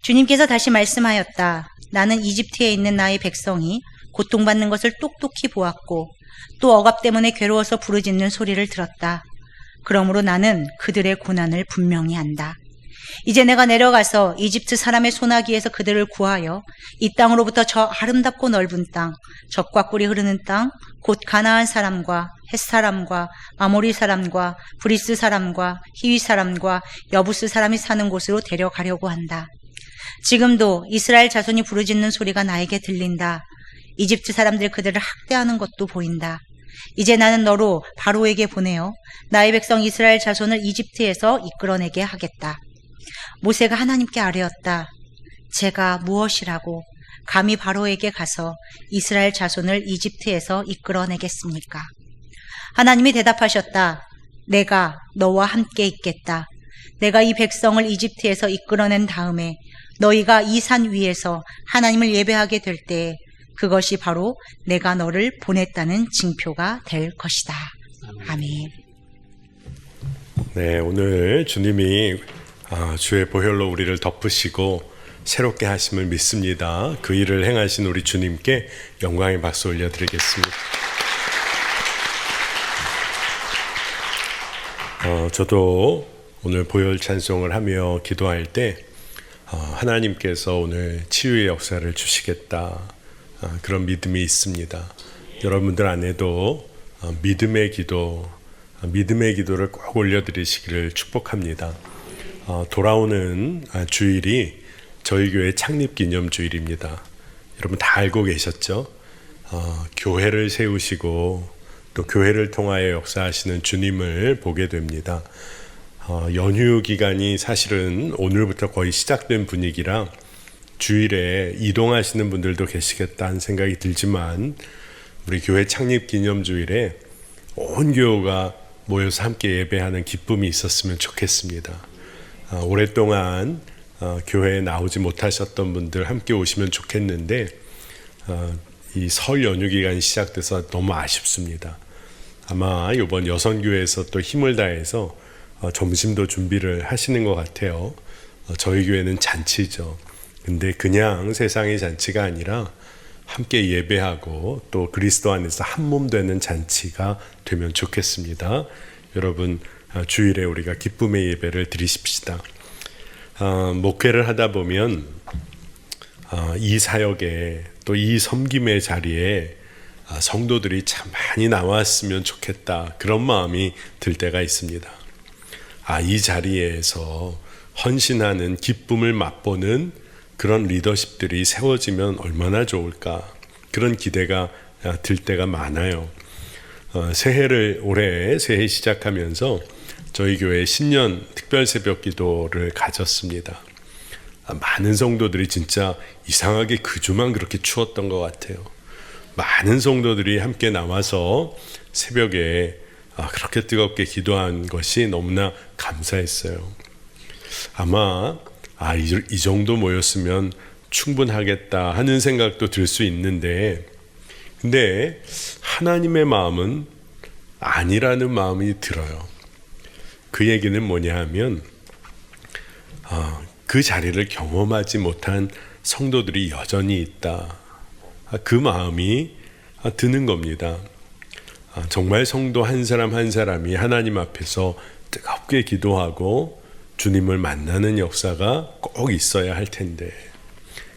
주님께서 다시 말씀하였다. 나는 이집트에 있는 나의 백성이 고통받는 것을 똑똑히 보았고 또 억압 때문에 괴로워서 부르짖는 소리를 들었다. 그러므로 나는 그들의 고난을 분명히 안다. 이제 내가 내려가서 이집트 사람의 소나기에서 그들을 구하여 이 땅으로부터 저 아름답고 넓은 땅, 젖과 꿀이 흐르는 땅, 곧 가나안 사람과 헷 사람과 아모리 사람과 브리스 사람과 히위 사람과 여부스 사람이 사는 곳으로 데려가려고 한다. 지금도 이스라엘 자손이 부르짖는 소리가 나에게 들린다. 이집트 사람들이 그들을 학대하는 것도 보인다. 이제 나는 너로 바로에게 보내어 나의 백성 이스라엘 자손을 이집트에서 이끌어내게 하겠다. 모세가 하나님께 아뢰었다. 제가 무엇이라고 감히 바로에게 가서 이스라엘 자손을 이집트에서 이끌어내겠습니까? 하나님이 대답하셨다. 내가 너와 함께 있겠다. 내가 이 백성을 이집트에서 이끌어낸 다음에 너희가 이 산 위에서 하나님을 예배하게 될 때에 그것이 바로 내가 너를 보냈다는 징표가 될 것이다. 아멘. 네, 오늘 주님이 주의 보혈로 우리를 덮으시고 새롭게 하심을 믿습니다. 그 일을 행하신 우리 주님께 영광의 박수 올려드리겠습니다. 저도 오늘 보혈 찬송을 하며 기도할 때 하나님께서 오늘 치유의 역사를 주시겠다, 그런 믿음이 있습니다. 여러분들 안에도 믿음의 기도를 꼭 올려드리시기를 축복합니다. 돌아오는 주일이 저희 교회 창립기념주일입니다. 여러분 다 알고 계셨죠? 교회를 세우시고 또 교회를 통하여 역사하시는 주님을 보게 됩니다. 연휴 기간이 사실은 오늘부터 거의 시작된 분위기라 주일에 이동하시는 분들도 계시겠다는 생각이 들지만 우리 교회 창립기념주일에 온 교회가 모여서 함께 예배하는 기쁨이 있었으면 좋겠습니다. 오랫동안 교회에 나오지 못하셨던 분들 함께 오시면 좋겠는데 이 설 연휴 기간이 시작돼서 너무 아쉽습니다. 아마 이번 여선교회에서 또 힘을 다해서 점심도 준비를 하시는 것 같아요. 저희 교회는 잔치죠. 근데 그냥 세상의 잔치가 아니라 함께 예배하고 또 그리스도 안에서 한 몸 되는 잔치가 되면 좋겠습니다. 여러분 주일에 우리가 기쁨의 예배를 드리십시다. 목회를 하다 보면 이 사역에 또 이 섬김의 자리에 성도들이 참 많이 나왔으면 좋겠다, 그런 마음이 들 때가 있습니다. 이 자리에서 헌신하는 기쁨을 맛보는 그런 리더십들이 세워지면 얼마나 좋을까, 그런 기대가 들 때가 많아요. 올해 새해 시작하면서 저희 교회 신년 특별 새벽 기도를 가졌습니다. 많은 성도들이 진짜 이상하게 그 주만 그렇게 추웠던 것 같아요. 많은 성도들이 함께 나와서 새벽에 그렇게 뜨겁게 기도한 것이 너무나 감사했어요. 아마 이 정도 모였으면 충분하겠다 하는 생각도 들 수 있는데, 근데 하나님의 마음은 아니라는 마음이 들어요. 그 얘기는 뭐냐 하면 그 자리를 경험하지 못한 성도들이 여전히 있다, 그 마음이 드는 겁니다. 정말 성도 한 사람 한 사람이 하나님 앞에서 뜨겁게 기도하고 주님을 만나는 역사가 꼭 있어야 할 텐데,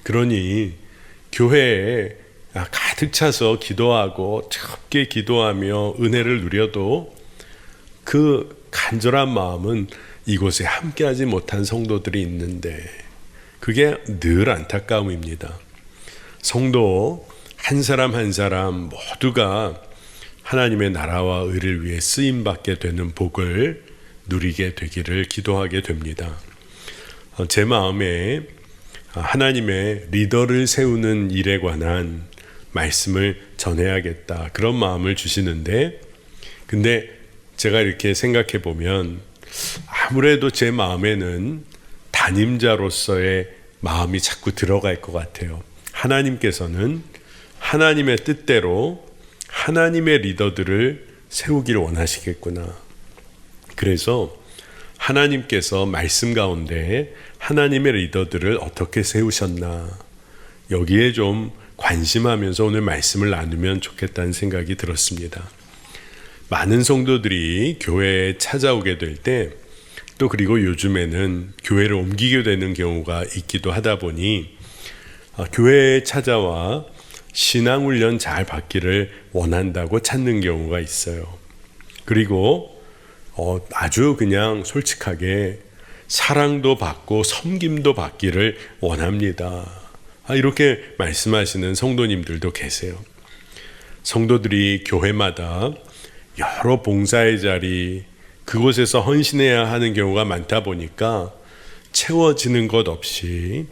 그러니 교회에 가득 차서 기도하고 뜨겁게 기도하며 은혜를 누려도 그 간절한 마음은 이곳에 함께하지 못한 성도들이 있는데, 그게 늘 안타까움입니다. 성도 한 사람 한 사람 모두가 하나님의 나라와 의를 위해 쓰임받게 되는 복을 누리게 되기를 기도하게 됩니다. 제 마음에 하나님의 리더를 세우는 일에 관한 말씀을 전해야겠다, 그런 마음을 주시는데, 근데 제가 이렇게 생각해 보면 아무래도 제 마음에는 담임자로서의 마음이 자꾸 들어갈 것 같아요. 하나님께서는 하나님의 뜻대로 하나님의 리더들을 세우기를 원하시겠구나. 그래서 하나님께서 말씀 가운데 하나님의 리더들을 어떻게 세우셨나, 여기에 좀 관심하면서 오늘 말씀을 나누면 좋겠다는 생각이 들었습니다. 많은 성도들이 교회에 찾아오게 될 때, 또 그리고 요즘에는 교회를 옮기게 되는 경우가 있기도 하다 보니 교회에 찾아와 신앙훈련 잘 받기를 원한다고 찾는 경우가 있어요. 그리고 아주 그냥 솔직하게 사랑도 받고 섬김도 받기를 원합니다. 이렇게 말씀하시는 성도님들도 계세요. 성도들이 교회마다 여러 봉사의 자리, 그곳에서 헌신해야 하는 경우가 많다 보니까 채워지는 것 없이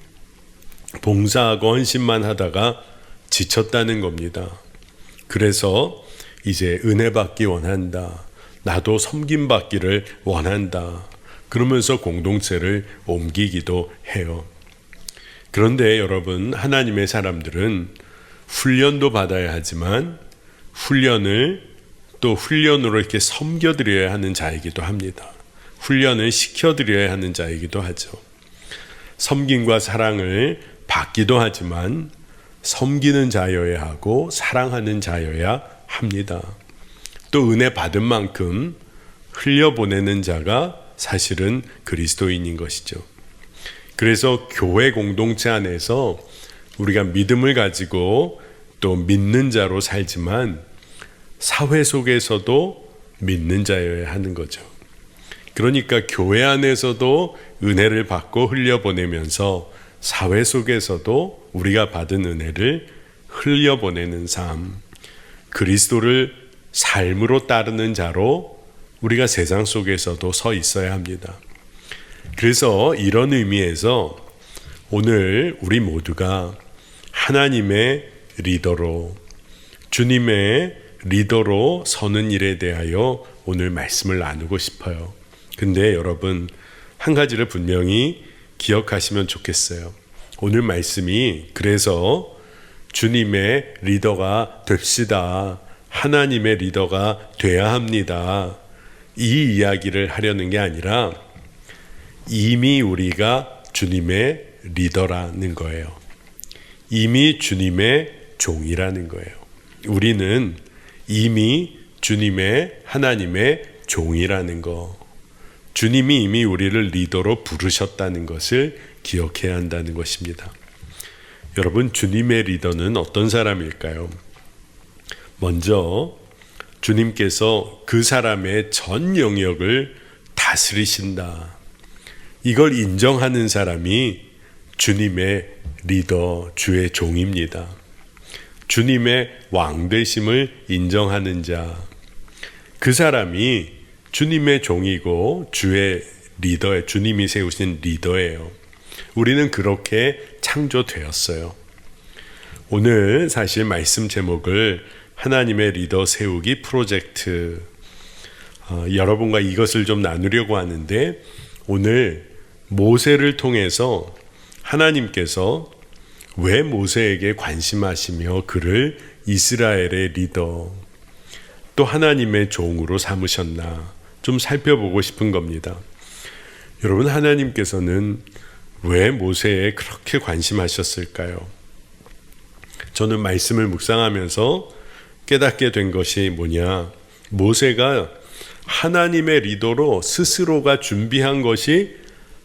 봉사하고 헌신만 하다가 지쳤다는 겁니다. 그래서 이제 은혜 받기 원한다, 나도 섬김 받기를 원한다, 그러면서 공동체를 옮기기도 해요. 그런데 여러분, 하나님의 사람들은 훈련도 받아야 하지만 훈련을 또 훈련으로 이렇게 섬겨드려야 하는 자이기도 합니다. 훈련을 시켜드려야 하는 자이기도 하죠. 섬김과 사랑을 받기도 하지만 섬기는 자여야 하고 사랑하는 자여야 합니다. 또 은혜 받은 만큼 흘려보내는 자가 사실은 그리스도인인 것이죠. 그래서 교회 공동체 안에서 우리가 믿음을 가지고 또 믿는 자로 살지만 사회 속에서도 믿는 자여야 하는 거죠. 그러니까 교회 안에서도 은혜를 받고 흘려보내면서 사회 속에서도 우리가 받은 은혜를 흘려보내는 삶, 그리스도를 삶으로 따르는 자로 우리가 세상 속에서도 서 있어야 합니다. 그래서 이런 의미에서 오늘 우리 모두가 하나님의 리더로, 주님의 리더로 서는 일에 대하여 오늘 말씀을 나누고 싶어요. 근데 여러분, 한 가지를 분명히 기억하시면 좋겠어요. 오늘 말씀이 그래서 주님의 리더가 됩시다, 하나님의 리더가 돼야 합니다, 이 이야기를 하려는 게 아니라 이미 우리가 주님의 리더라는 거예요. 이미 주님의 종이라는 거예요. 우리는 이미 주님의, 하나님의 종이라는 거, 주님이 이미 우리를 리더로 부르셨다는 것을 기억해야 한다는 것입니다. 여러분, 주님의 리더는 어떤 사람일까요? 먼저 주님께서 그 사람의 전 영역을 다스리신다, 이걸 인정하는 사람이 주님의 리더, 주의 종입니다. 주님의 왕되심을 인정하는 자, 그 사람이 주님의 종이고 주의 리더에, 주님이 세우신 리더예요. 우리는 그렇게 창조되었어요. 오늘 사실 말씀 제목을 하나님의 리더 세우기 프로젝트, 여러분과 이것을 좀 나누려고 하는데, 오늘 모세를 통해서 하나님께서 왜 모세에게 관심하시며 그를 이스라엘의 리더, 또 하나님의 종으로 삼으셨나 좀 살펴보고 싶은 겁니다. 여러분, 하나님께서는 왜 모세에 그렇게 관심하셨을까요? 저는 말씀을 묵상하면서 깨닫게 된 것이 뭐냐, 모세가 하나님의 리더로 스스로가 준비한 것이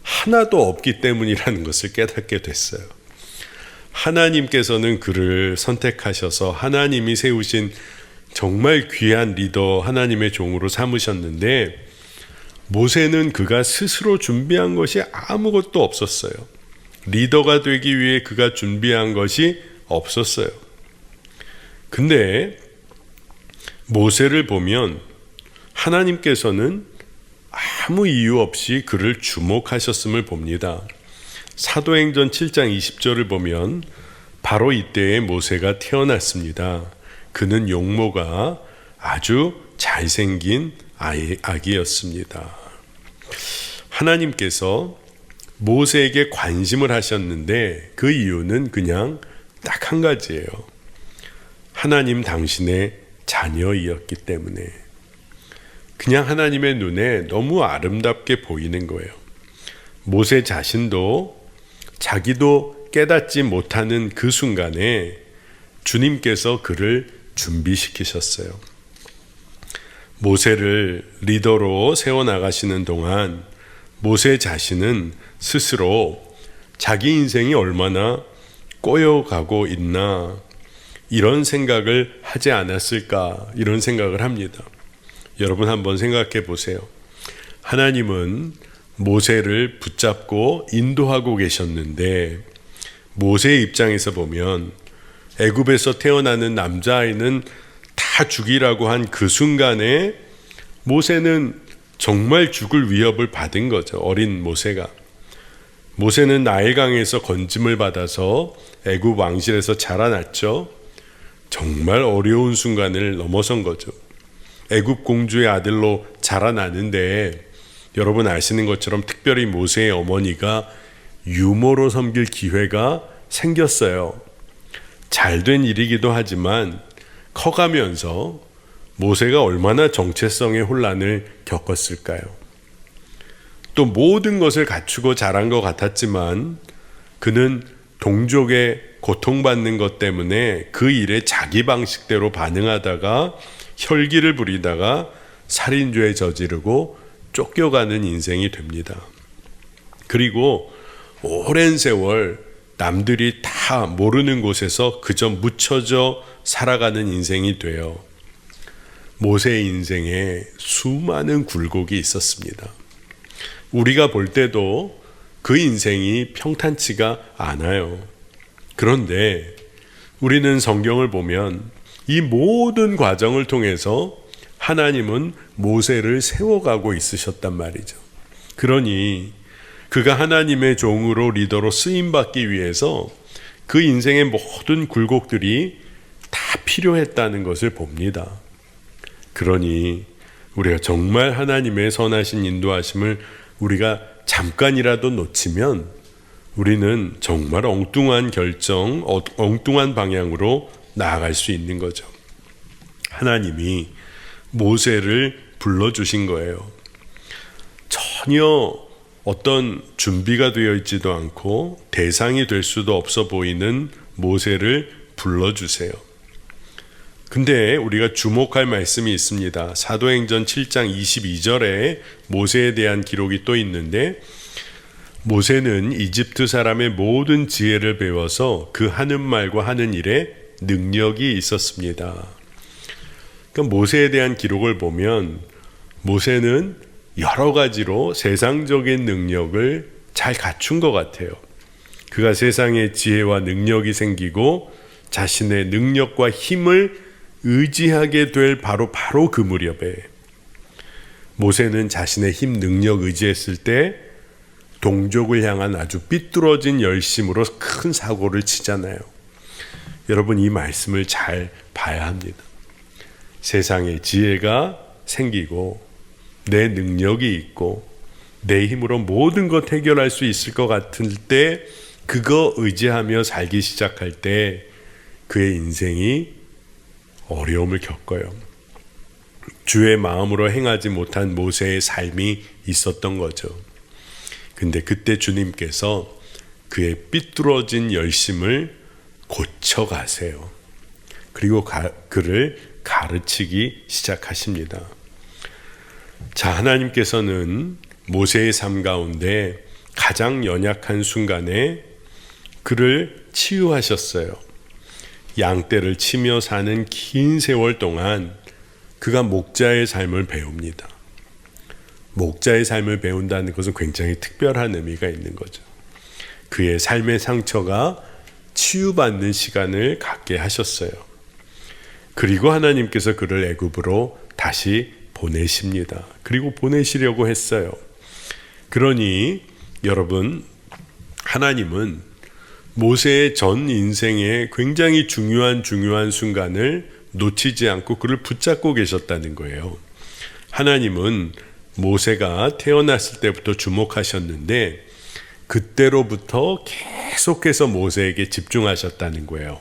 하나도 없기 때문이라는 것을 깨닫게 됐어요. 하나님께서는 그를 선택하셔서 하나님이 세우신 정말 귀한 리더, 하나님의 종으로 삼으셨는데, 모세는 그가 스스로 준비한 것이 아무것도 없었어요. 리더가 되기 위해 그가 준비한 것이 없었어요. 근데 모세를 보면 하나님께서는 아무 이유 없이 그를 주목하셨음을 봅니다. 사도행전 7장 20절을 보면 바로 이때에 모세가 태어났습니다. 그는 용모가 아주 잘생긴 아기였습니다. 하나님께서 모세에게 관심을 하셨는데 그 이유는 그냥 딱 한 가지예요. 하나님 당신의 자녀이었기 때문에. 그냥 하나님의 눈에 너무 아름답게 보이는 거예요. 모세 자신도 자기도 깨닫지 못하는 그 순간에 주님께서 그를 준비시키셨어요. 모세를 리더로 세워나가시는 동안 모세 자신은 스스로 자기 인생이 얼마나 꼬여가고 있나 이런 생각을 하지 않았을까 이런 생각을 합니다. 여러분 한번 생각해 보세요. 하나님은 모세를 붙잡고 인도하고 계셨는데 모세의 입장에서 보면 애굽에서 태어나는 남자아이는 다 죽이라고 한 그 순간에 모세는 정말 죽을 위협을 받은 거죠. 어린 모세가. 모세는 나일강에서 건짐을 받아서 애굽 왕실에서 자라났죠. 정말 어려운 순간을 넘어선 거죠. 애굽 공주의 아들로 자라나는데 여러분 아시는 것처럼 특별히 모세의 어머니가 유모로 섬길 기회가 생겼어요. 잘된 일이기도 하지만 커가면서 모세가 얼마나 정체성의 혼란을 겪었을까요? 또 모든 것을 갖추고 자란 것 같았지만 그는 동족의 고통받는 것 때문에 그 일에 자기 방식대로 반응하다가 혈기를 부리다가 살인죄에 저지르고 쫓겨가는 인생이 됩니다. 그리고 오랜 세월 남들이 다 모르는 곳에서 그저 묻혀져 살아가는 인생이 돼요. 모세의 인생에 수많은 굴곡이 있었습니다. 우리가 볼 때도 그 인생이 평탄치가 않아요. 그런데 우리는 성경을 보면 이 모든 과정을 통해서 하나님은 모세를 세워가고 있으셨단 말이죠. 그러니 그가 하나님의 종으로 리더로 쓰임받기 위해서 그 인생의 모든 굴곡들이 다 필요했다는 것을 봅니다. 그러니 우리가 정말 하나님의 선하신 인도하심을 우리가 잠깐이라도 놓치면 우리는 정말 엉뚱한 결정, 엉뚱한 방향으로 나아갈 수 있는 거죠. 하나님이 모세를 불러주신 거예요. 전혀 어떤 준비가 되어 있지도 않고 대상이 될 수도 없어 보이는 모세를 불러주세요. 근데 우리가 주목할 말씀이 있습니다. 사도행전 7장 22절에 모세에 대한 기록이 또 있는데 모세는 이집트 사람의 모든 지혜를 배워서 그 하는 말과 하는 일에 능력이 있었습니다. 그러니까 모세에 대한 기록을 보면 모세는 여러 가지로 세상적인 능력을 잘 갖춘 것 같아요. 그가 세상에 지혜와 능력이 생기고 자신의 능력과 힘을 의지하게 될 바로 그 무렵에 모세는 자신의 힘, 능력 의지했을 때 동족을 향한 아주 삐뚤어진 열심으로 큰 사고를 치잖아요. 여러분 이 말씀을 잘 봐야 합니다. 세상에 지혜가 생기고 내 능력이 있고 내 힘으로 모든 것 해결할 수 있을 것 같을 때 그거 의지하며 살기 시작할 때 그의 인생이 어려움을 겪어요. 주의 마음으로 행하지 못한 모세의 삶이 있었던 거죠. 근데 그때 주님께서 그의 삐뚤어진 열심을 고쳐가세요. 그리고 그를 가르치기 시작하십니다. 자, 하나님께서는 모세의 삶 가운데 가장 연약한 순간에 그를 치유하셨어요. 양떼를 치며 사는 긴 세월 동안 그가 목자의 삶을 배웁니다. 목자의 삶을 배운다는 것은 굉장히 특별한 의미가 있는 거죠. 그의 삶의 상처가 치유받는 시간을 갖게 하셨어요. 그리고 하나님께서 그를 애굽으로 다시 보내십니다. 그리고 보내시려고 했어요. 그러니 여러분, 하나님은 모세의 전 인생의 굉장히 중요한 순간을 놓치지 않고 그를 붙잡고 계셨다는 거예요. 하나님은 모세가 태어났을 때부터 주목하셨는데 그때로부터 계속해서 모세에게 집중하셨다는 거예요.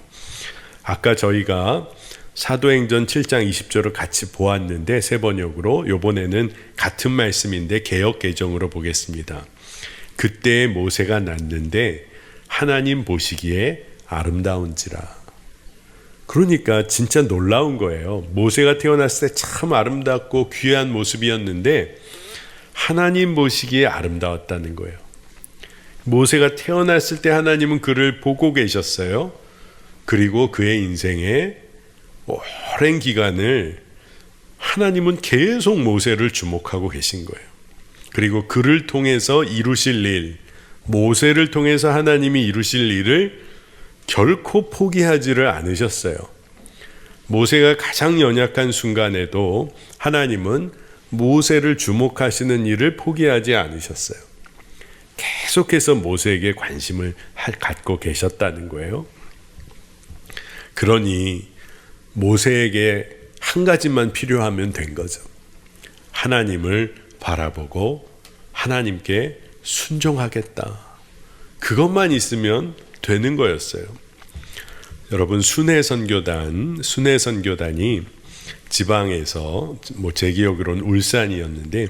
아까 저희가 사도행전 7장 20절을 같이 보았는데 새 번역으로, 요번에는 같은 말씀인데 개역 개정으로 보겠습니다. 그때에 모세가 났는데 하나님 보시기에 아름다운지라. 그러니까 진짜 놀라운 거예요. 모세가 태어났을 때 참 아름답고 귀한 모습이었는데 하나님 보시기에 아름다웠다는 거예요. 모세가 태어났을 때 하나님은 그를 보고 계셨어요. 그리고 그의 인생에 오랜 기간을 하나님은 계속 모세를 주목하고 계신 거예요. 그리고 그를 통해서 이루실 일, 모세를 통해서 하나님이 이루실 일을 결코 포기하지를 않으셨어요. 모세가 가장 연약한 순간에도 하나님은 모세를 주목하시는 일을 포기하지 않으셨어요. 계속해서 모세에게 관심을 갖고 계셨다는 거예요. 그러니 모세에게 한 가지만 필요하면 된 거죠. 하나님을 바라보고 하나님께 순종하겠다. 그것만 있으면 되는 거였어요. 여러분, 순회선교단이 지방에서 제 기억으로는 울산이었는데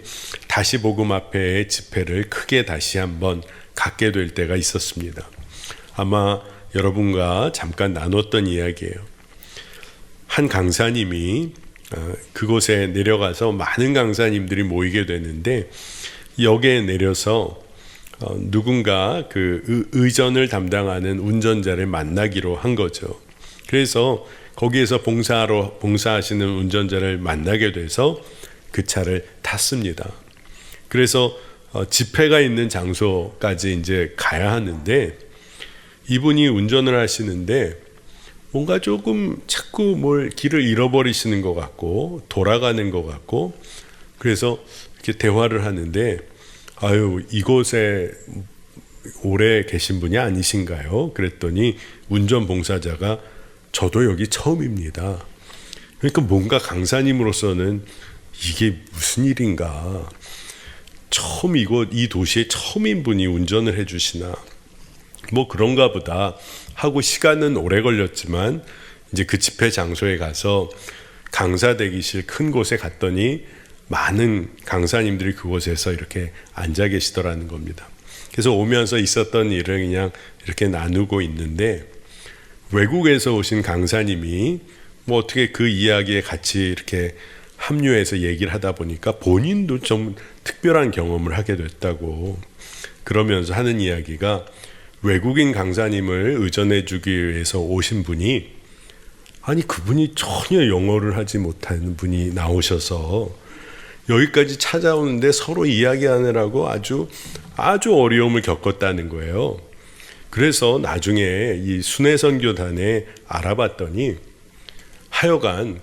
다시 복음 앞에 집회를 크게 다시 한번 갖게 될 때가 있었습니다. 아마 여러분과 잠깐 나눴던 이야기예요. 한 강사님이 그곳에 내려가서 많은 강사님들이 모이게 되는데 역에 내려서 누군가 그 의전을 담당하는 운전자를 만나기로 한 거죠. 그래서 거기에서 봉사하시는 운전자를 만나게 돼서 그 차를 탔습니다. 그래서 집회가 있는 장소까지 이제 가야 하는데 이분이 운전을 하시는데 뭔가 조금 자꾸 길을 잃어버리시는 것 같고 돌아가는 것 같고, 그래서 이렇게 대화를 하는데 이곳에 오래 계신 분이 아니신가요? 그랬더니 운전 봉사자가 저도 여기 처음입니다. 그러니까 뭔가 강사님으로서는 이게 무슨 일인가, 처음 이 도시에 처음인 분이 운전을 해주시나, 그런가 보다 하고 시간은 오래 걸렸지만 이제 그 집회 장소에 가서 강사 대기실 큰 곳에 갔더니 많은 강사님들이 그곳에서 이렇게 앉아 계시더라는 겁니다. 그래서 오면서 있었던 일을 그냥 이렇게 나누고 있는데 외국에서 오신 강사님이 어떻게 그 이야기에 같이 이렇게 합류해서 얘기를 하다 보니까 본인도 좀 특별한 경험을 하게 됐다고 그러면서 하는 이야기가, 외국인 강사님을 의전해 주기 위해서 오신 분이 그분이 전혀 영어를 하지 못하는 분이 나오셔서 여기까지 찾아오는데 서로 이야기하느라고 아주 어려움을 겪었다는 거예요. 그래서 나중에 이 순회선교단에 알아봤더니 하여간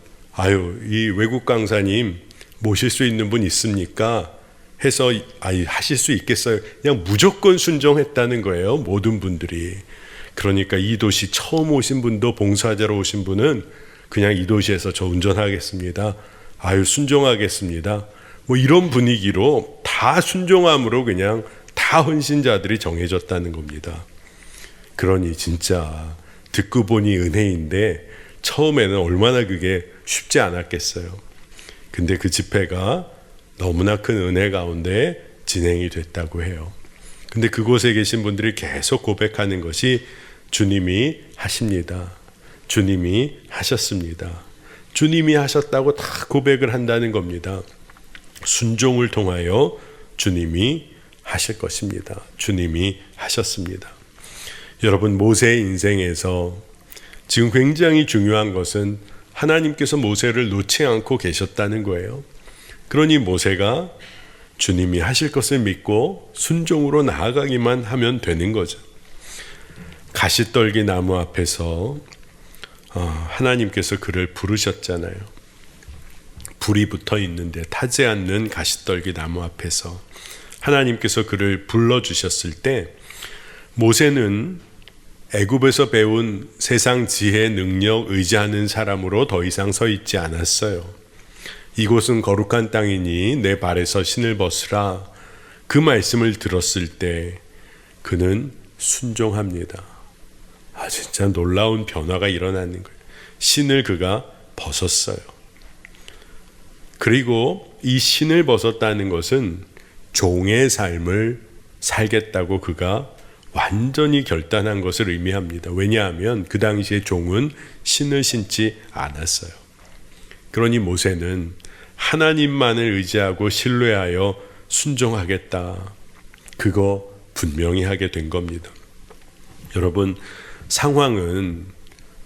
이 외국 강사님 모실 수 있는 분 있습니까? 해서 하실 수 있겠어요? 그냥 무조건 순종했다는 거예요. 모든 분들이. 그러니까 이 도시 처음 오신 분도 봉사자로 오신 분은 그냥 이 도시에서 저 운전하겠습니다. 순종하겠습니다. 이런 분위기로 다 순종함으로 그냥 다 헌신자들이 정해졌다는 겁니다. 그러니 진짜 듣고 보니 은혜인데 처음에는 얼마나 그게 쉽지 않았겠어요. 근데 그 집회가 너무나 큰 은혜 가운데 진행이 됐다고 해요. 근데 그곳에 계신 분들이 계속 고백하는 것이 주님이 하십니다. 주님이 하셨습니다. 주님이 하셨다고 다 고백을 한다는 겁니다. 순종을 통하여 주님이 하실 것입니다. 주님이 하셨습니다. 여러분, 모세의 인생에서 지금 굉장히 중요한 것은 하나님께서 모세를 놓지 않고 계셨다는 거예요. 그러니 모세가 주님이 하실 것을 믿고 순종으로 나아가기만 하면 되는 거죠. 가시떨기 나무 앞에서 하나님께서 그를 부르셨잖아요. 불이 붙어 있는데 타지 않는 가시떨기 나무 앞에서 하나님께서 그를 불러주셨을 때 모세는 애굽에서 배운 세상 지혜, 능력, 의지하는 사람으로 더 이상 서 있지 않았어요. 이곳은 거룩한 땅이니 내 발에서 신을 벗으라. 그 말씀을 들었을 때 그는 순종합니다. 진짜 놀라운 변화가 일어나는 거예요. 신을 그가 벗었어요. 그리고 이 신을 벗었다는 것은 종의 삶을 살겠다고 그가 완전히 결단한 것을 의미합니다. 왜냐하면 그 당시에 종은 신을 신지 않았어요. 그러니 모세는 하나님만을 의지하고 신뢰하여 순종하겠다. 그거 분명히 하게 된 겁니다. 여러분, 상황은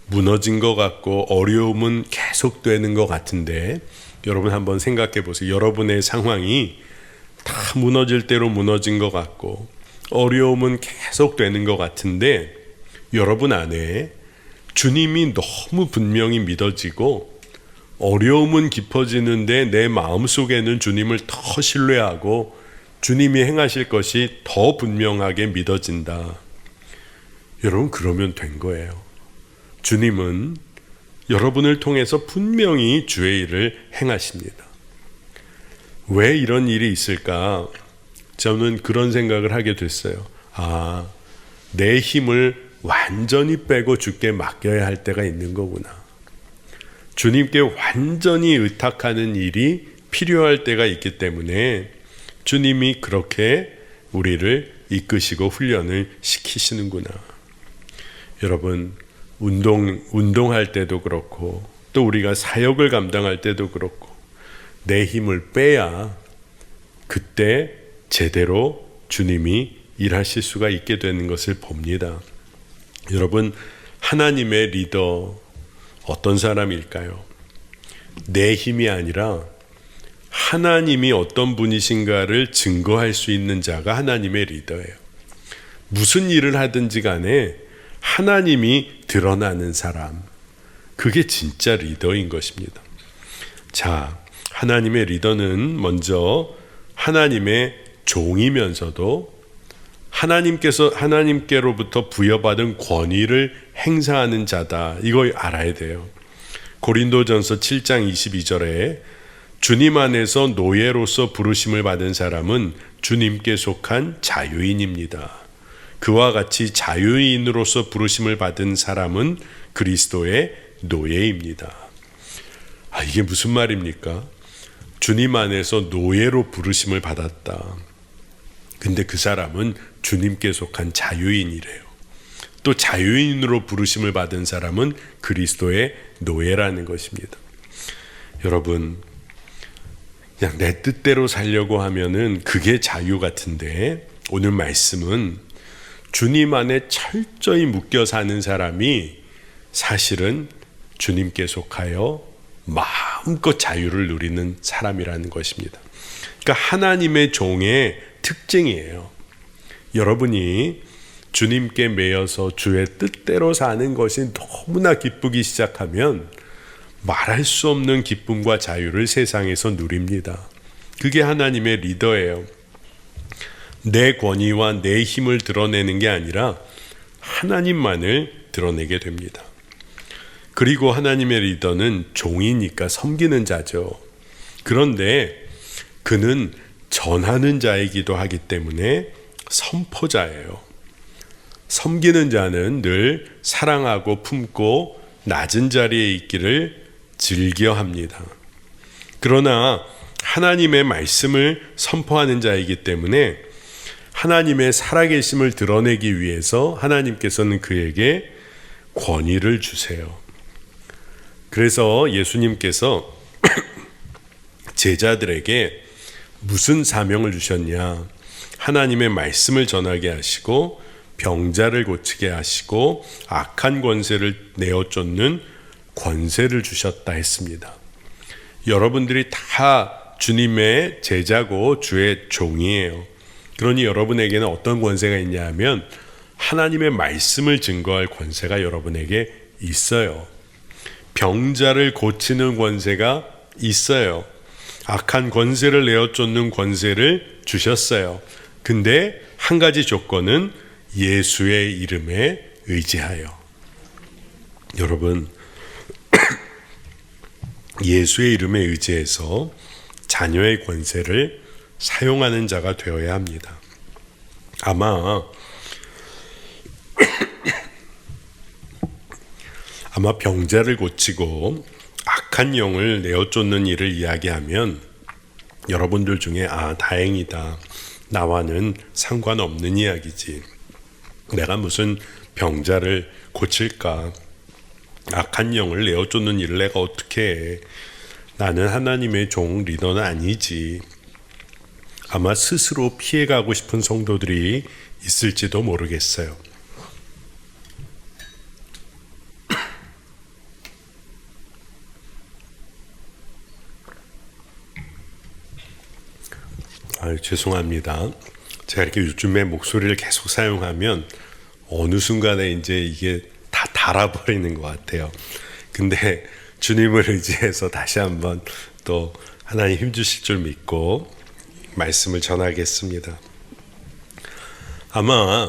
무너진 것 같고 어려움은 계속되는 것 같은데 여러분 한번 생각해 보세요. 여러분의 상황이 다 무너질 대로 무너진 것 같고 어려움은 계속되는 것 같은데 여러분 안에 주님이 너무 분명히 믿어지고 어려움은 깊어지는데 내 마음속에는 주님을 더 신뢰하고 주님이 행하실 것이 더 분명하게 믿어진다. 여러분, 그러면 된 거예요. 주님은 여러분을 통해서 분명히 주의 일을 행하십니다. 왜 이런 일이 있을까? 저는 그런 생각을 하게 됐어요. 내 힘을 완전히 빼고 주께 맡겨야 할 때가 있는 거구나. 주님께 완전히 의탁하는 일이 필요할 때가 있기 때문에 주님이 그렇게 우리를 이끄시고 훈련을 시키시는구나. 여러분, 운동할 때도 그렇고 또 우리가 사역을 감당할 때도 그렇고 내 힘을 빼야 그때 제대로 주님이 일하실 수가 있게 되는 것을 봅니다. 여러분, 하나님의 리더 어떤 사람일까요? 내 힘이 아니라 하나님이 어떤 분이신가를 증거할 수 있는 자가 하나님의 리더예요. 무슨 일을 하든지 간에 하나님이 드러나는 사람, 그게 진짜 리더인 것입니다. 자, 하나님의 리더는 먼저 하나님의 종이면서도 하나님께로부터 부여받은 권위를 행사하는 자다. 이걸 알아야 돼요. 고린도전서 7장 22절에 주님 안에서 노예로서 부르심을 받은 사람은 주님께 속한 자유인입니다. 그와 같이 자유인으로서 부르심을 받은 사람은 그리스도의 노예입니다. 이게 무슨 말입니까? 주님 안에서 노예로 부르심을 받았다. 근데 그 사람은 주님께 속한 자유인이래요. 또 자유인으로 부르심을 받은 사람은 그리스도의 노예라는 것입니다. 여러분, 그냥 내 뜻대로 살려고 하면은 그게 자유 같은데 오늘 말씀은 주님 안에 철저히 묶여 사는 사람이 사실은 주님께 속하여 마음껏 자유를 누리는 사람이라는 것입니다. 그러니까 하나님의 종의 특징이에요. 여러분이 주님께 매여서 주의 뜻대로 사는 것이 너무나 기쁘기 시작하면 말할 수 없는 기쁨과 자유를 세상에서 누립니다. 그게 하나님의 리더예요. 내 권위와 내 힘을 드러내는 게 아니라 하나님만을 드러내게 됩니다. 그리고 하나님의 리더는 종이니까 섬기는 자죠. 그런데 그는 전하는 자이기도 하기 때문에 선포자예요. 섬기는 자는 늘 사랑하고 품고 낮은 자리에 있기를 즐겨합니다. 그러나 하나님의 말씀을 선포하는 자이기 때문에 하나님의 살아계심을 드러내기 위해서 하나님께서는 그에게 권위를 주세요. 그래서 예수님께서 제자들에게 무슨 사명을 주셨냐? 하나님의 말씀을 전하게 하시고 병자를 고치게 하시고 악한 권세를 내어 쫓는 권세를 주셨다 했습니다. 여러분들이 다 주님의 제자고 주의 종이에요. 그러니 여러분에게는 어떤 권세가 있냐 하면 하나님의 말씀을 증거할 권세가 여러분에게 있어요. 병자를 고치는 권세가 있어요. 악한 권세를 내어 쫓는 권세를 주셨어요. 근데 한 가지 조건은 예수의 이름에 의지하여. 여러분, 예수의 이름에 의지해서 자녀의 권세를 사용하는 자가 되어야 합니다. 아마 병자를 고치고 악한 영을 내어 쫓는 일을 이야기하면 여러분들 중에 다행이다. 나와는 상관없는 이야기지. 내가 무슨 병자를 고칠까? 악한 영을 내어 쫓는 일을 내가 어떻게 해? 나는 하나님의 종 리더는 아니지. 아마 스스로 피해가고 싶은 성도들이 있을지도 모르겠어요. 죄송합니다. 제가 이렇게 요즘에 목소리를 계속 사용하면 어느 순간에 이제 이게 다 닳아버리는 것 같아요. 근데 주님을 의지해서 다시 한번 또 하나님 힘주실 줄 믿고 말씀을 전하겠습니다. 아마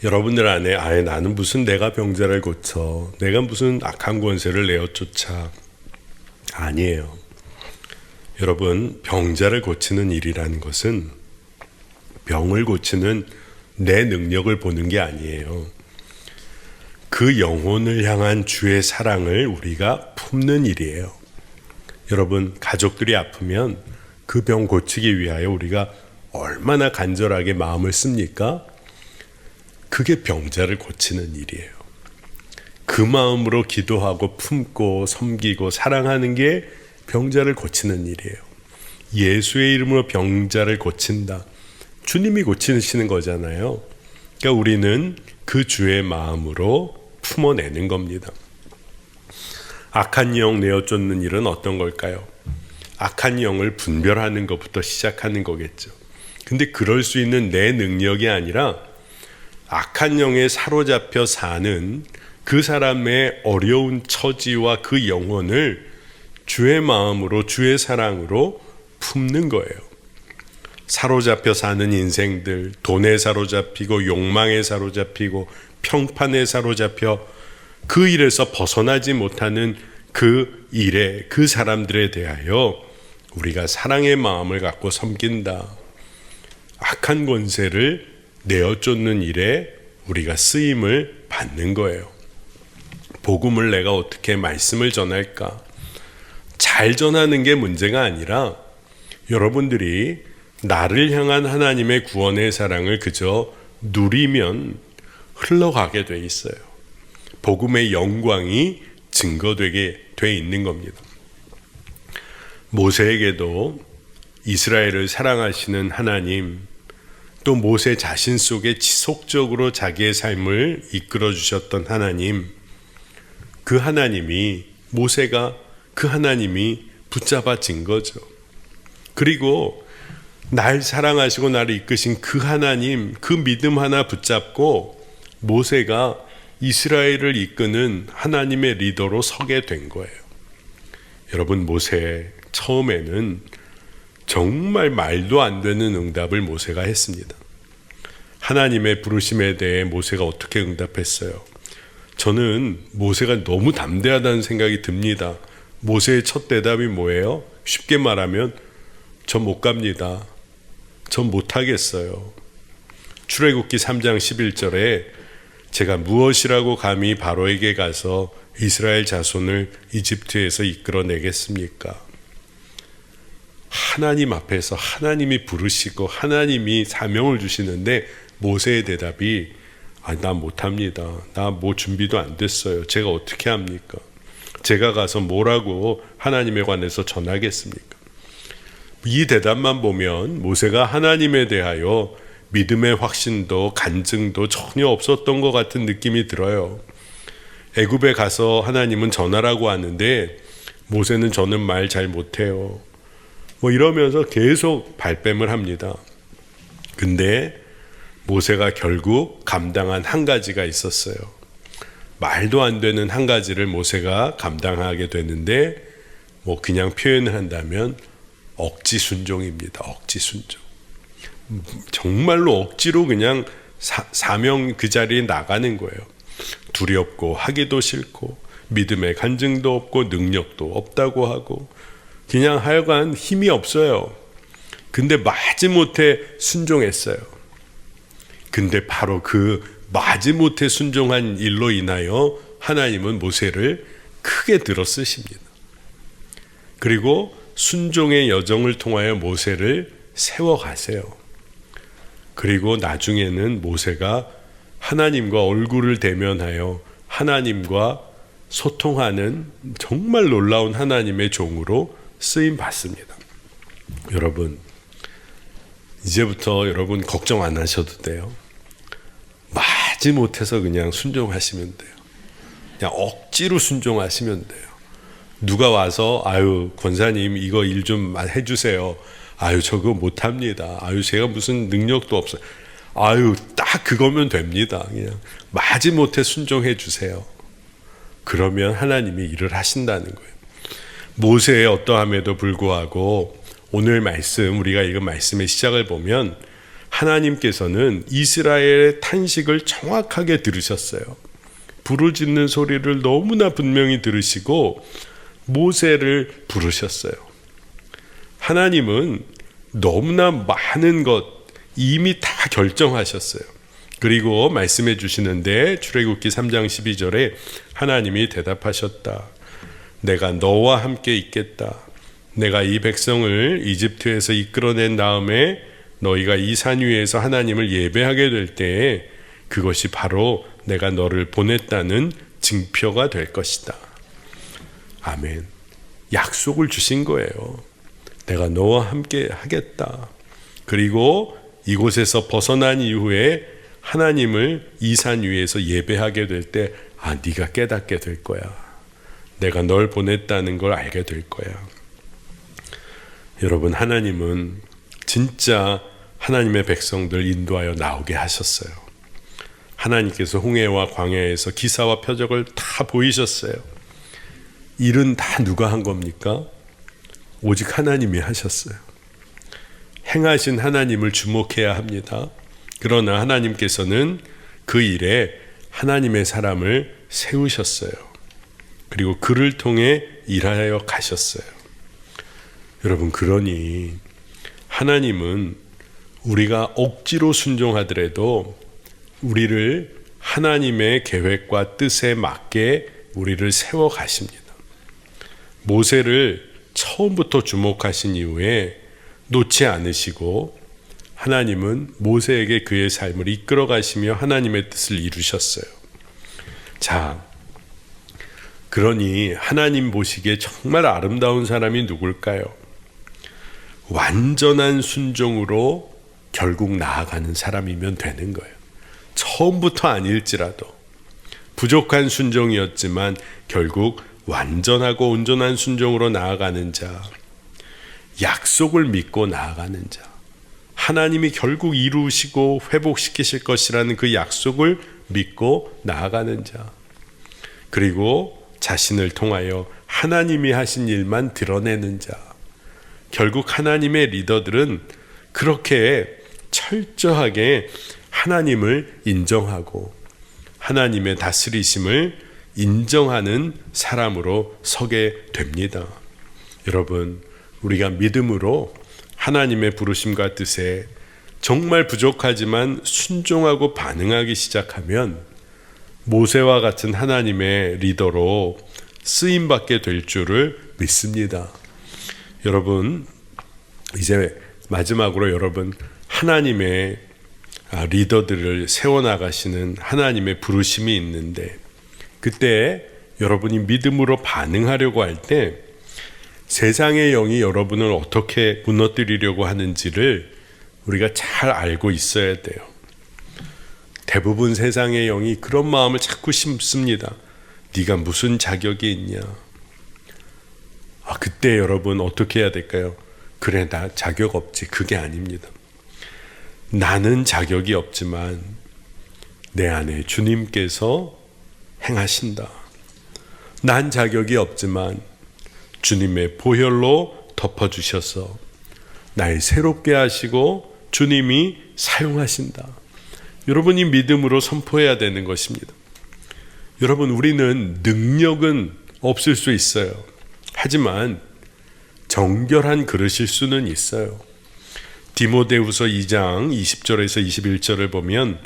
여러분들 안에 나는 무슨 내가 병자를 고쳐, 내가 무슨 악한 권세를 내어 쫓아. 아니에요. 여러분, 병자를 고치는 일이라는 것은 병을 고치는 내 능력을 보는 게 아니에요. 그 영혼을 향한 주의 사랑을 우리가 품는 일이에요. 여러분, 가족들이 아프면 그 병 고치기 위하여 우리가 얼마나 간절하게 마음을 씁니까? 그게 병자를 고치는 일이에요. 그 마음으로 기도하고 품고 섬기고 사랑하는 게 병자를 고치는 일이에요. 예수의 이름으로 병자를 고친다. 주님이 고치시는 거잖아요. 그러니까 우리는 그 주의 마음으로 품어내는 겁니다. 악한 영 내어 쫓는 일은 어떤 걸까요? 악한 영을 분별하는 것부터 시작하는 거겠죠. 근데 그럴 수 있는 내 능력이 아니라 악한 영에 사로잡혀 사는 그 사람의 어려운 처지와 그 영혼을 주의 마음으로, 주의 사랑으로 품는 거예요. 사로잡혀 사는 인생들, 돈에 사로잡히고 욕망에 사로잡히고 평판에 사로잡혀 그 일에서 벗어나지 못하는 그 일에, 그 사람들에 대하여 우리가 사랑의 마음을 갖고 섬긴다. 악한 권세를 내어 쫓는 일에 우리가 쓰임을 받는 거예요. 복음을 내가 어떻게 말씀을 전할까? 잘 전하는 게 문제가 아니라 여러분들이 나를 향한 하나님의 구원의 사랑을 그저 누리면 흘러가게 돼 있어요. 복음의 영광이 증거되게 돼 있는 겁니다. 모세에게도 이스라엘을 사랑하시는 하나님, 또 모세 자신 속에 지속적으로 자기의 삶을 이끌어 주셨던 하나님, 그 하나님이 모세가 그 하나님이 붙잡아진 거죠. 그리고 날 사랑하시고 나를 이끄신 그 하나님, 그 믿음 하나 붙잡고 모세가 이스라엘을 이끄는 하나님의 리더로 서게 된 거예요. 여러분, 모세 처음에는 정말 말도 안 되는 응답을 모세가 했습니다. 하나님의 부르심에 대해 모세가 어떻게 응답했어요? 저는 모세가 너무 담대하다는 생각이 듭니다. 모세의 첫 대답이 뭐예요? 쉽게 말하면 저 못 갑니다. 전 못하겠어요. 출애굽기 3장 11절에 제가 무엇이라고 감히 바로에게 가서 이스라엘 자손을 이집트에서 이끌어내겠습니까? 하나님 앞에서 하나님이 부르시고 하나님이 사명을 주시는데 모세의 대답이 나 못합니다. 나 뭐 준비도 안 됐어요. 제가 어떻게 합니까? 제가 가서 뭐라고 하나님에 관해서 전하겠습니까? 이 대답만 보면 모세가 하나님에 대하여 믿음의 확신도 간증도 전혀 없었던 것 같은 느낌이 들어요. 애굽에 가서 하나님은 전하라고 하는데 모세는 저는 말 잘 못해요. 뭐 이러면서 계속 발뺌을 합니다. 근데 모세가 결국 감당한 한 가지가 있었어요. 말도 안 되는 한 가지를 모세가 감당하게 되는데 뭐 그냥 표현을 한다면 억지 순종입니다. 억지 순종. 정말로 억지로 그냥 사명 그 자리에 나가는 거예요. 두렵고 하기도 싫고 믿음의 간증도 없고 능력도 없다고 하고 그냥 하여간 힘이 없어요. 근데 마지못해 순종했어요. 근데 바로 그 마지못해 순종한 일로 인하여 하나님은 모세를 크게 들어 쓰십니다. 그리고 순종의 여정을 통하여 모세를 세워가세요. 그리고 나중에는 모세가 하나님과 얼굴을 대면하여 하나님과 소통하는 정말 놀라운 하나님의 종으로 쓰임 받습니다. 여러분, 이제부터 여러분 걱정 안 하셔도 돼요. 마지못해서 그냥 순종하시면 돼요. 그냥 억지로 순종하시면 돼요. 누가 와서 아유 권사님 이거 일 좀 해주세요. 아유 저거 못합니다. 아유 제가 무슨 능력도 없어요. 아유 딱 그거면 됩니다. 그냥 마지못해 순종해 주세요. 그러면 하나님이 일을 하신다는 거예요. 모세의 어떠함에도 불구하고 오늘 말씀, 우리가 이거 말씀의 시작을 보면 하나님께서는 이스라엘의 탄식을 정확하게 들으셨어요. 부르짖는 소리를 너무나 분명히 들으시고 모세를 부르셨어요. 하나님은 너무나 많은 것 이미 다 결정하셨어요. 그리고 말씀해 주시는데 출애굽기 3장 12절에 하나님이 대답하셨다. 내가 너와 함께 있겠다. 내가 이 백성을 이집트에서 이끌어낸 다음에 너희가 이 산 위에서 하나님을 예배하게 될 때에 그것이 바로 내가 너를 보냈다는 증표가 될 것이다. 아멘. 약속을 주신 거예요. 내가 너와 함께 하겠다. 그리고 이곳에서 벗어난 이후에 하나님을 이 산 위에서 예배하게 될 때 네가 깨닫게 될 거야. 내가 널 보냈다는 걸 알게 될 거야. 여러분, 하나님은 진짜 하나님의 백성들 인도하여 나오게 하셨어요. 하나님께서 홍해와 광야에서 기사와 표적을 다 보이셨어요. 일은 다 누가 한 겁니까? 오직 하나님이 하셨어요. 행하신 하나님을 주목해야 합니다. 그러나 하나님께서는 그 일에 하나님의 사람을 세우셨어요. 그리고 그를 통해 일하여 가셨어요. 여러분, 그러니 하나님은 우리가 억지로 순종하더라도 우리를 하나님의 계획과 뜻에 맞게 우리를 세워 가십니다. 모세를 처음부터 주목하신 이후에 놓지 않으시고 하나님은 모세에게 그의 삶을 이끌어 가시며 하나님의 뜻을 이루셨어요. 자, 그러니 하나님 보시기에 정말 아름다운 사람이 누굴까요? 완전한 순종으로 결국 나아가는 사람이면 되는 거예요. 처음부터 아닐지라도 부족한 순종이었지만 결국 완전하고 온전한 순종으로 나아가는 자, 약속을 믿고 나아가는 자, 하나님이 결국 이루시고 회복시키실 것이라는 그 약속을 믿고 나아가는 자, 그리고 자신을 통하여 하나님이 하신 일만 드러내는 자. 결국 하나님의 리더들은 그렇게 철저하게 하나님을 인정하고 하나님의 다스리심을 인정하는 사람으로 서게 됩니다. 여러분, 우리가 믿음으로 하나님의 부르심과 뜻에 정말 부족하지만 순종하고 반응하기 시작하면 모세와 같은 하나님의 리더로 쓰임받게 될 줄을 믿습니다. 여러분, 이제 마지막으로 여러분, 하나님의 리더들을 세워나가시는 하나님의 부르심이 있는데, 그때 여러분이 믿음으로 반응하려고 할 때 세상의 영이 여러분을 어떻게 무너뜨리려고 하는지를 우리가 잘 알고 있어야 돼요. 대부분 세상의 영이 그런 마음을 자꾸 심습니다. 네가 무슨 자격이 있냐? 그때 여러분 어떻게 해야 될까요? 그래, 나 자격 없지. 그게 아닙니다. 나는 자격이 없지만 내 안에 주님께서 행하신다. 난 자격이 없지만 주님의 보혈로 덮어주셔서 날 새롭게 하시고 주님이 사용하신다. 여러분이 믿음으로 선포해야 되는 것입니다. 여러분, 우리는 능력은 없을 수 있어요. 하지만 정결한 그릇일 수는 있어요. 디모데후서 2장 20절에서 21절을 보면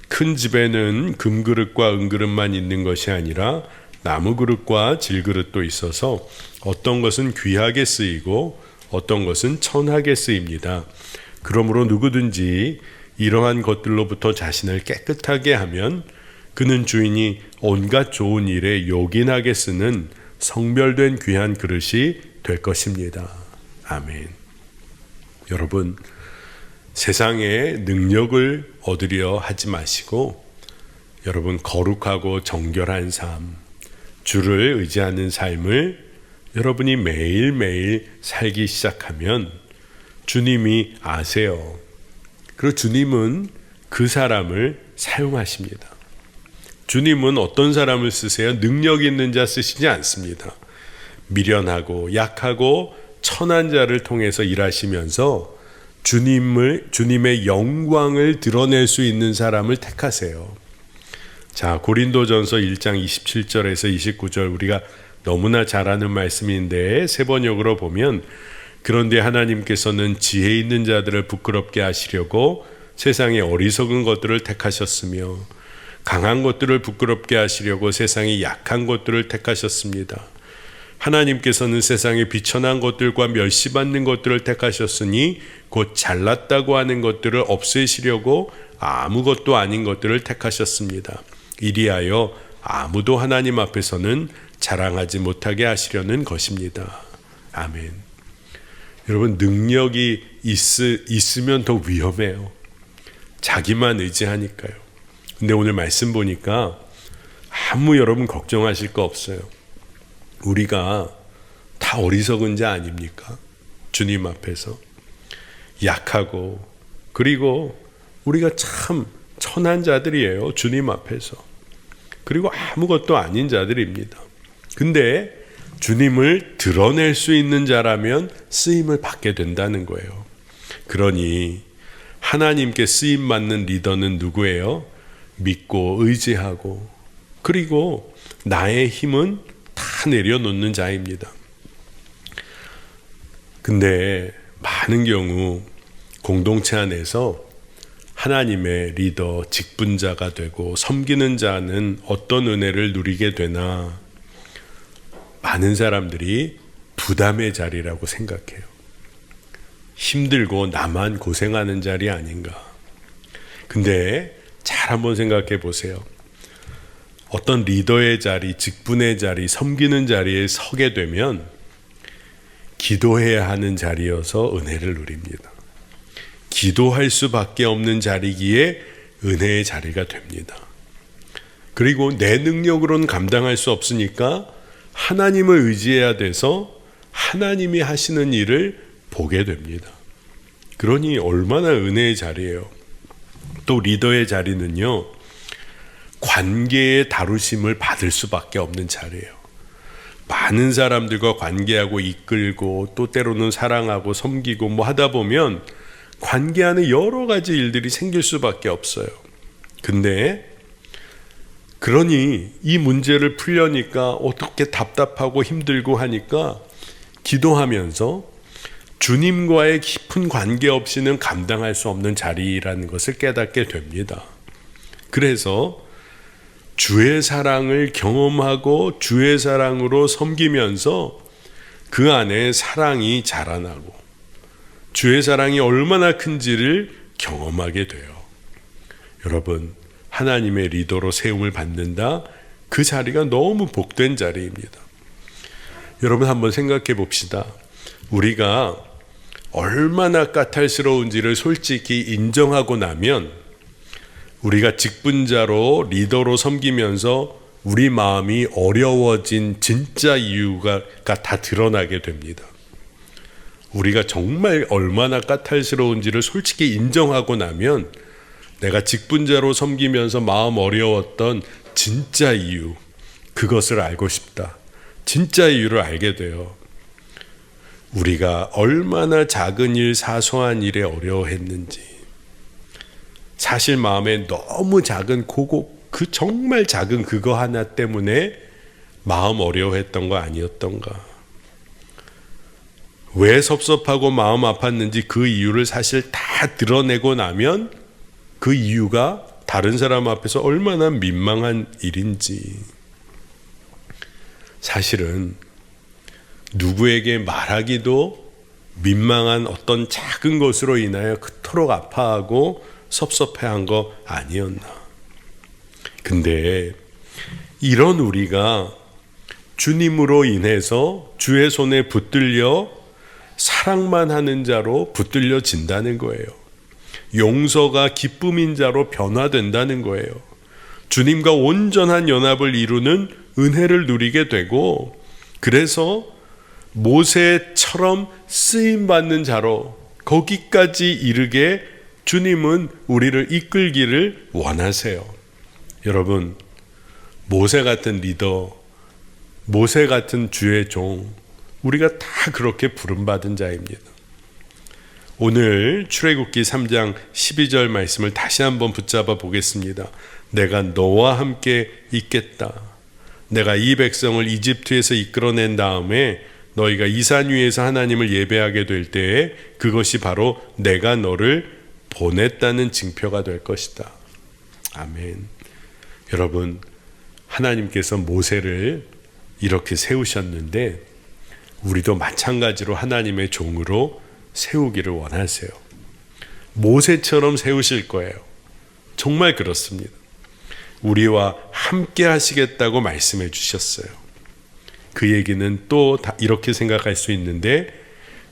큰 집에는 금그릇과 은그릇만 있는 것이 아니라 나무 그릇과 질그릇도 있어서 어떤 것은 귀하게 쓰이고 어떤 것은 천하게 쓰입니다. 그러므로 누구든지 이러한 것들로부터 자신을 깨끗하게 하면 그는 주인이 온갖 좋은 일에 요긴하게 쓰는 성별된 귀한 그릇이 될 것입니다. 아멘. 여러분, 세상에 능력을 얻으려 하지 마시고 여러분 거룩하고 정결한 삶, 주를 의지하는 삶을 여러분이 매일매일 살기 시작하면 주님이 아세요. 그리고 주님은 그 사람을 사용하십니다. 주님은 어떤 사람을 쓰세요? 능력 있는 자 쓰시지 않습니다. 미련하고 약하고 천한 자를 통해서 일하시면서 주님의 영광을 드러낼 수 있는 사람을 택하세요. 자, 고린도전서 1장 27절에서 29절 우리가 너무나 잘 아는 말씀인데 세 번역으로 보면 그런데 하나님께서는 지혜 있는 자들을 부끄럽게 하시려고 세상의 어리석은 것들을 택하셨으며 강한 것들을 부끄럽게 하시려고 세상의 약한 것들을 택하셨습니다. 하나님께서는 세상의 비천한 것들과 멸시받는 것들을 택하셨으니 곧 잘났다고 하는 것들을 없애시려고 아무것도 아닌 것들을 택하셨습니다. 이리하여 아무도 하나님 앞에서는 자랑하지 못하게 하시려는 것입니다. 아멘. 여러분, 능력이 있으면 더 위험해요. 자기만 의지하니까요. 근데 오늘 말씀 보니까 아무 여러분 걱정하실 거 없어요. 우리가 다 어리석은 자 아닙니까? 주님 앞에서 약하고 그리고 우리가 참 천한 자들이에요. 주님 앞에서. 그리고 아무것도 아닌 자들입니다. 근데 주님을 드러낼 수 있는 자라면 쓰임을 받게 된다는 거예요. 그러니 하나님께 쓰임 받는 리더는 누구예요? 믿고 의지하고 그리고 나의 힘은 다 내려놓는 자입니다. 근데 많은 경우 공동체 안에서 하나님의 리더, 직분자가 되고 섬기는 자는 어떤 은혜를 누리게 되나 많은 사람들이 부담의 자리라고 생각해요. 힘들고 나만 고생하는 자리 아닌가. 근데 잘 한번 생각해 보세요. 어떤 리더의 자리, 직분의 자리, 섬기는 자리에 서게 되면 기도해야 하는 자리여서 은혜를 누립니다. 기도할 수밖에 없는 자리기에 은혜의 자리가 됩니다. 그리고 내 능력으로는 감당할 수 없으니까 하나님을 의지해야 돼서 하나님이 하시는 일을 보게 됩니다. 그러니 얼마나 은혜의 자리예요. 또 리더의 자리는요, 관계의 다루심을 받을 수밖에 없는 자리예요. 많은 사람들과 관계하고 이끌고 또 때로는 사랑하고 섬기고 뭐 하다 보면 관계 안에 여러 가지 일들이 생길 수밖에 없어요. 근데 그러니 이 문제를 풀려니까 어떻게 답답하고 힘들고 하니까 기도하면서 주님과의 깊은 관계 없이는 감당할 수 없는 자리라는 것을 깨닫게 됩니다. 그래서 주의 사랑을 경험하고 주의 사랑으로 섬기면서 그 안에 사랑이 자라나고 주의 사랑이 얼마나 큰지를 경험하게 돼요. 여러분, 하나님의 리더로 세움을 받는다. 그 자리가 너무 복된 자리입니다. 여러분 한번 생각해 봅시다. 우리가 얼마나 까탈스러운지를 솔직히 인정하고 나면 우리가 직분자로 리더로 섬기면서 우리 마음이 어려워진 진짜 이유가 다 드러나게 됩니다. 우리가 정말 얼마나 까탈스러운지를 솔직히 인정하고 나면 내가 직분자로 섬기면서 마음 어려웠던 진짜 이유, 그것을 알고 싶다. 진짜 이유를 알게 돼요. 우리가 얼마나 작은 일, 사소한 일에 어려워했는지. 사실 마음에 너무 작은 그 정말 작은 그거 하나 때문에 마음 어려워했던 거 아니었던가. 왜 섭섭하고 마음 아팠는지 그 이유를 사실 다 드러내고 나면 그 이유가 다른 사람 앞에서 얼마나 민망한 일인지. 사실은 누구에게 말하기도 민망한 어떤 작은 것으로 인하여 그토록 아파하고 섭섭해한 거 아니었나. 근데 이런 우리가 주님으로 인해서 주의 손에 붙들려 사랑만 하는 자로 붙들려진다는 거예요. 용서가 기쁨인 자로 변화된다는 거예요. 주님과 온전한 연합을 이루는 은혜를 누리게 되고, 그래서 모세처럼 쓰임받는 자로 거기까지 이르게 주님은 우리를 이끌기를 원하세요. 여러분, 모세 같은 리더, 모세 같은 주의 종, 우리가 다 그렇게 부름받은 자입니다. 오늘 출애굽기 3장 12절 말씀을 다시 한번 붙잡아 보겠습니다. 내가 너와 함께 있겠다. 내가 이 백성을 이집트에서 이끌어낸 다음에 너희가 이 산 위에서 하나님을 예배하게 될 때에 그것이 바로 내가 너를 보냈다는 징표가 될 것이다. 아멘. 여러분, 하나님께서 모세를 이렇게 세우셨는데 우리도 마찬가지로 하나님의 종으로 세우기를 원하세요. 모세처럼 세우실 거예요. 정말 그렇습니다. 우리와 함께 하시겠다고 말씀해 주셨어요. 그 얘기는 또 이렇게 생각할 수 있는데,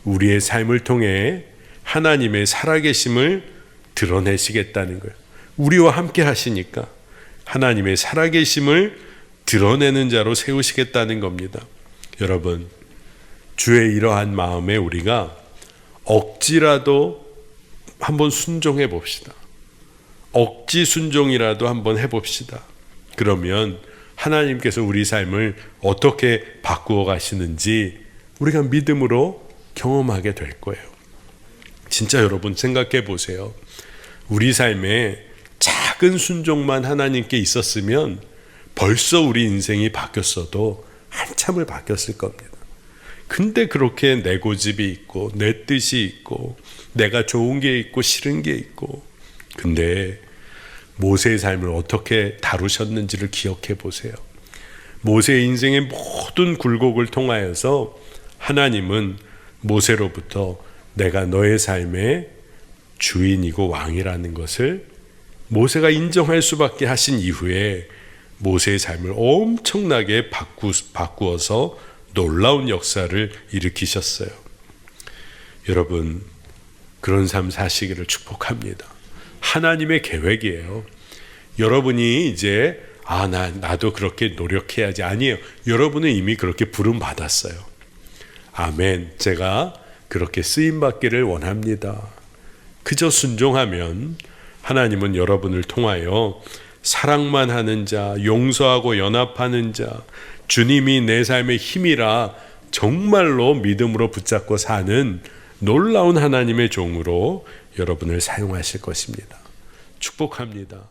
우리의 삶을 통해 하나님의 살아계심을 드러내시겠다는 거예요. 우리와 함께 하시니까 하나님의 살아계심을 드러내는 자로 세우시겠다는 겁니다. 여러분, 주의 이러한 마음에 우리가 억지라도 한번 순종해 봅시다. 억지 순종이라도 한번 해봅시다. 그러면 하나님께서 우리 삶을 어떻게 바꾸어 가시는지 우리가 믿음으로 경험하게 될 거예요. 진짜 여러분 생각해 보세요. 우리 삶에 작은 순종만 하나님께 있었으면 벌써 우리 인생이 바뀌었어도 한참을 바뀌었을 겁니다. 근데 그렇게 내 고집이 있고 내 뜻이 있고 내가 좋은 게 있고 싫은 게 있고, 근데 모세의 삶을 어떻게 다루셨는지를 기억해 보세요. 모세의 인생의 모든 굴곡을 통하여서 하나님은 모세로부터 내가 너의 삶의 주인이고 왕이라는 것을 모세가 인정할 수밖에 하신 이후에 모세의 삶을 엄청나게 바꾸어서 놀라운 역사를 일으키셨어요. 여러분, 그런 삶 사시기를 축복합니다. 하나님의 계획이에요. 여러분이 이제 나도 그렇게 노력해야지, 아니에요. 여러분은 이미 그렇게 부름 받았어요. 아멘. 제가 그렇게 쓰임 받기를 원합니다. 그저 순종하면 하나님은 여러분을 통하여 사랑만 하는 자, 용서하고 연합하는 자, 주님이 내 삶의 힘이라 정말로 믿음으로 붙잡고 사는 놀라운 하나님의 종으로 여러분을 사용하실 것입니다. 축복합니다.